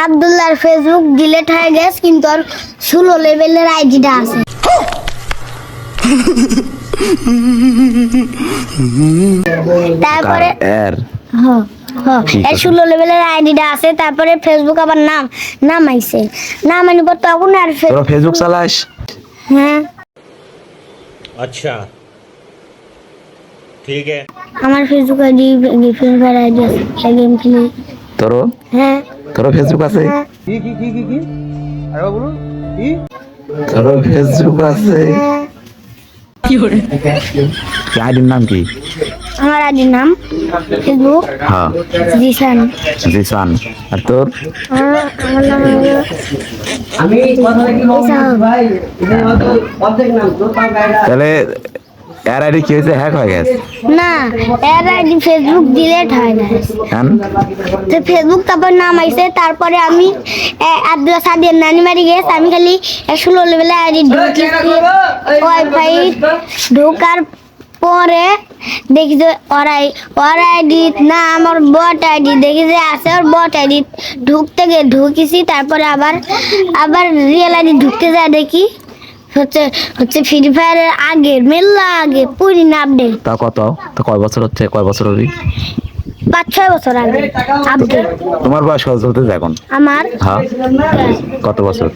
আব্দুল্লাহর Facebook delete হয়ে গেছে কিন্তু আর 16 লেভেলের আইডিটা আছে। তারপরে এই 16 লেভেলের আইডিটা আছে। তারপরে ফেসবুক আবার নাম আইছে, নাম আনি পর তখন আর তোরা ফেসবুক চালাস? হ্যাঁ। अच्छा ठीक है। আমার Facebook ID free fire ID আছে, গেম খেলি। তোর? হ্যাঁ। তোর ফেসবুক আছে? কি আরে বলুন কি? তোর ফেসবুক আছে? কি করে? আইডির নাম কি? আমার আইডির নাম ফেসবুক হ্যাঁ জিসান। জিসান। আর তোর? আমার নাম হলো আমি কথা কি ভাই এটা তো অর্ধেক নাম তো তাহলে এর আইডি কি হয়েছে? হ্যাক হয়ে গেছে? না, এর আইডি ফেসবুক ডিলিট হয়ে গেছে। হ্যাঁ তো ফেসবুক তারপর নাম আইছে। তারপরে আমি আব্দুল্লাহ সাদিয়ার নানি মারি গেছে। আমি খালি 16 লেভেলে আইডি ঢুকি, ওয়াইফাই ঢোকার পরে দেখি যে ওর আইডি না আমার বট আইডি দেখি যে আছে, ওর বট আইডি ঢুকিছি। তারপরে আবার রিয়েল আইডি ঢুকতে যায় দেখি হচ্ছে ফ্রি ফায়ারের আগের মেলা আগে পুরি না আপডেট। তা কত? তো কয় বছর হচ্ছে? কয় বছর হবি? 5-6 বছর আগে আপডেট। তোমার বয়স কত চলতেছে এখন? আমার হ্যাঁ কত বছর?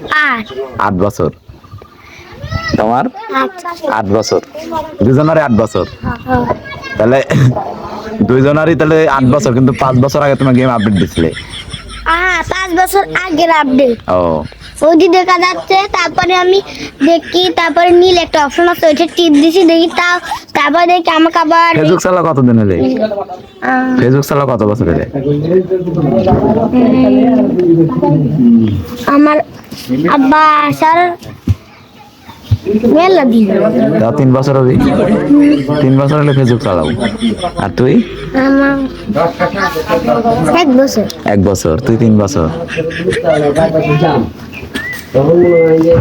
8 বছর। তোমার 8 বছর। দুজনেরই 8 বছর। তাহলে দুইজনেরই তাহলে 8 বছর, কিন্তু 5 বছর আগে তোমার গেম আপডেট দিছিলে। 5 বছর আগের আপডেট ও ওইটি দেখা যাচ্ছে। তারপরে আমি দেখি, তারপরে নীল একটা অপশন আছে, ওইটা টিপ দিছি দেখি। তারপরে দেখি আমাকে আবার ফেসবুক চালা কতদিন হলে? ফেসবুক চালা কত বছর হলে? আমার আব্বা আসার মেলা দিন। তাও 3 বছর হবি? 3 বছর হলে ফেসবুক চালাও। আর তুই? আমার 1 বছর। 1 বছর। তুই 3 বছর। তখন মনে হয় যে